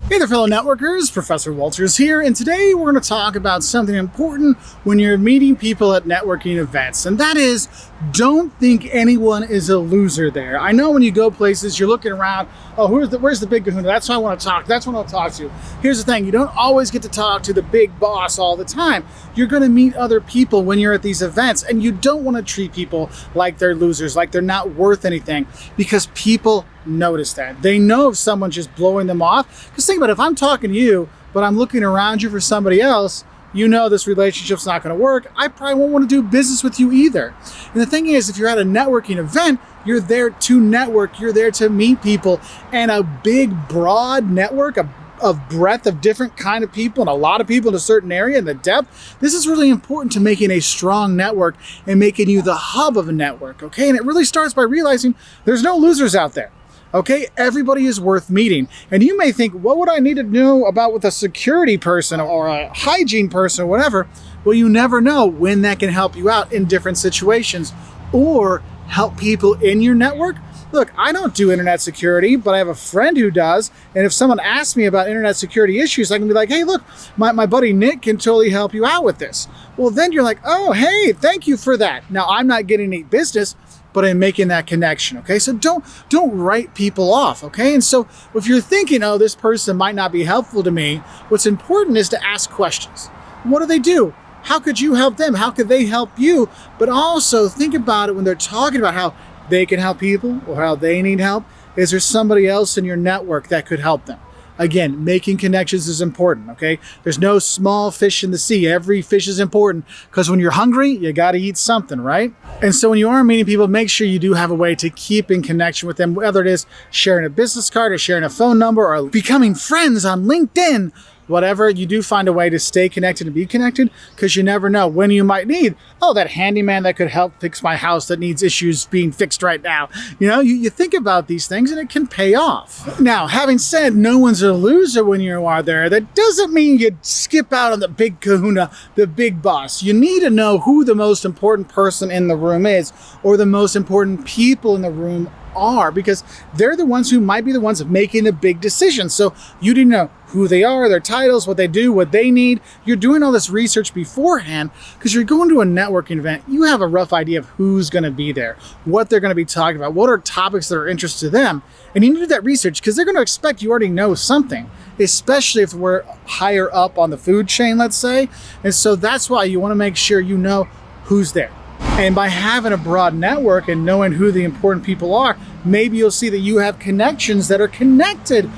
Hey there, fellow networkers, Professor Walters here, and today we're going to talk about something important when you're meeting people at networking events, and that is, don't think anyone is a loser there. I know when you go places, you're looking around, oh, where's the big kahuna? That's who I want to talk to. That's what I'll talk to. Here's the thing, you don't always get to talk to the big boss all the time. You're going to meet other people when you're at these events, and you don't want to treat people like they're losers, like they're not worth anything, because people notice that. They know if someone's just blowing them off. Because think about it, if I'm talking to you, but I'm looking around you for somebody else, you know this relationship's not going to work. I probably won't want to do business with you either. And the thing is, if you're at a networking event, you're there to network, you're there to meet people, and a big, broad network, of breadth of different kind of people and a lot of people in a certain area and the depth. This is really important to making a strong network and making you the hub of a network, okay? And it really starts by realizing there's no losers out there. Okay, everybody is worth meeting. And you may think, what would I need to know about with a security person or a hygiene person or whatever? Well, you never know when that can help you out in different situations or help people in your network. Look, I don't do internet security, but I have a friend who does. And if someone asks me about internet security issues, I can be like, hey, look, my buddy Nick can totally help you out with this. Well, then you're like, oh, hey, thank you for that. Now, I'm not getting any business, but I'm making that connection, okay? So don't write people off, okay? And so if you're thinking, oh, this person might not be helpful to me, what's important is to ask questions. What do they do? How could you help them? How could they help you? But also think about it when they're talking about how they can help people or how they need help. Is there somebody else in your network that could help them? Again, making connections is important, okay? There's no small fish in the sea. Every fish is important because when you're hungry, you got to eat something, right? And so when you are meeting people, make sure you do have a way to keep in connection with them, whether it is sharing a business card or sharing a phone number or becoming friends on LinkedIn. Whatever, you do find a way to stay connected and be connected because you never know when you might need, oh, that handyman that could help fix my house that needs issues being fixed right now. You know, you think about these things and it can pay off. Now, having said no one's a loser when you are there, that doesn't mean you skip out on the big kahuna, the big boss. You need to know who the most important person in the room is or the most important people in the room are, because they're the ones who might be the ones making the big decisions. So you need to know who they are, their titles, what they do, what they need. You're doing all this research beforehand because you're going to a networking event. You have a rough idea of who's going to be there, what they're going to be talking about, what are topics that are interest to them. And you need to do that research because they're going to expect you already know something, especially if we're higher up on the food chain, let's say. And so that's why you want to make sure you know who's there. And by having a broad network and knowing who the important people are, maybe you'll see that you have connections that are connected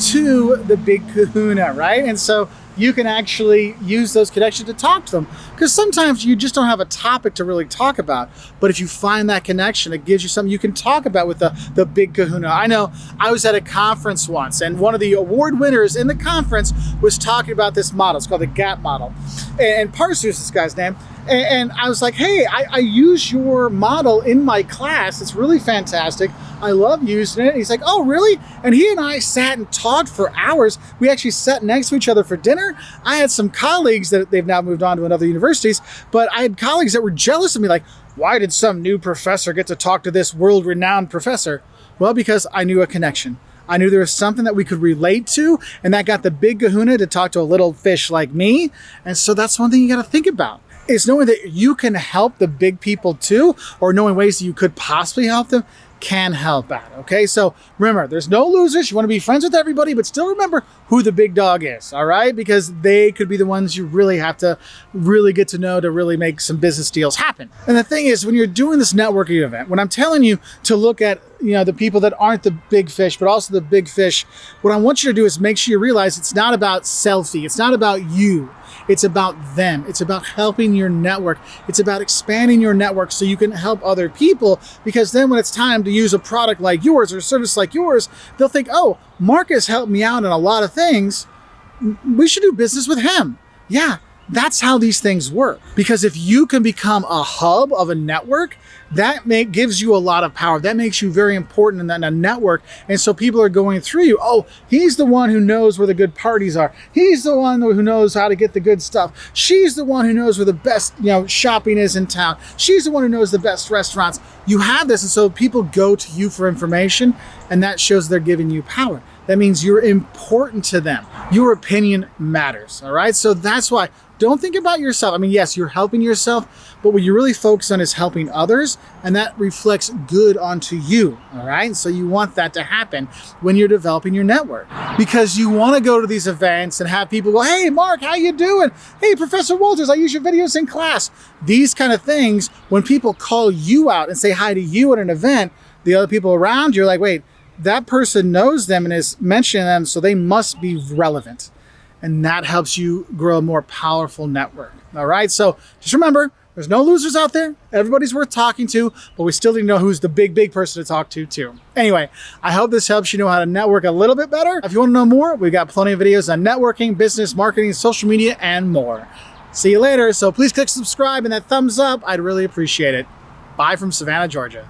to the big kahuna, right? And so you can actually use those connections to talk to them. Because sometimes you just don't have a topic to really talk about. But if you find that connection, it gives you something you can talk about with the big kahuna. I know I was at a conference once, and one of the award winners in the conference was talking about this model. It's called the GAP model. And Parser is this guy's name. And I was like, hey, I use your model in my class. It's really fantastic. I love using it. And he's like, oh, really? And he and I sat and talked for hours. We actually sat next to each other for dinner. I had some colleagues that they've now moved on to other universities, but I had colleagues that were jealous of me, like, why did some new professor get to talk to this world-renowned professor? Well, because I knew a connection. I knew there was something that we could relate to, and that got the big kahuna to talk to a little fish like me. And so that's one thing you got to think about. Is knowing that you can help the big people too, or knowing ways that you could possibly help them can help out, okay? So remember, there's no losers. You want to be friends with everybody, but still remember who the big dog is, all right? Because they could be the ones you really have to really get to know to really make some business deals happen. And the thing is, when you're doing this networking event, when I'm telling you to look at, you know, the people that aren't the big fish, but also the big fish, what I want you to do is make sure you realize it's not about selfie. It's not about you. It's about them. It's about helping your network. It's about expanding your network so you can help other people, because then when it's time to use a product like yours or a service like yours, they'll think, oh, Marcus helped me out in a lot of things. We should do business with him. Yeah, that's how these things work. Because if you can become a hub of a network, that gives you a lot of power. That makes you very important in a network. And so people are going through you. Oh, he's the one who knows where the good parties are. He's the one who knows how to get the good stuff. She's the one who knows where the best, shopping is in town. She's the one who knows the best restaurants. You have this. And so people go to you for information, and that shows they're giving you power. that means you're important to them. Your opinion matters, all right? So that's why, don't think about yourself. I mean, yes, you're helping yourself, but what you really focus on is helping others, and that reflects good onto you, all right? So you want that to happen when you're developing your network, because you want to go to these events and have people go, hey, Mark, how you doing? Hey, Professor Walters, I use your videos in class. These kind of things, when people call you out and say hi to you at an event, the other people around you are like, wait, that person knows them and is mentioning them, so they must be relevant. And that helps you grow a more powerful network. All right, so just remember, there's no losers out there. Everybody's worth talking to, but we still need to know who's the big person to talk to too. Anyway, I hope this helps you know how to network a little bit better. If you want to know more, we've got plenty of videos on networking, business, marketing, social media, and more. See you later. So please click subscribe and that thumbs up. I'd really appreciate it. Bye from Savannah, Georgia.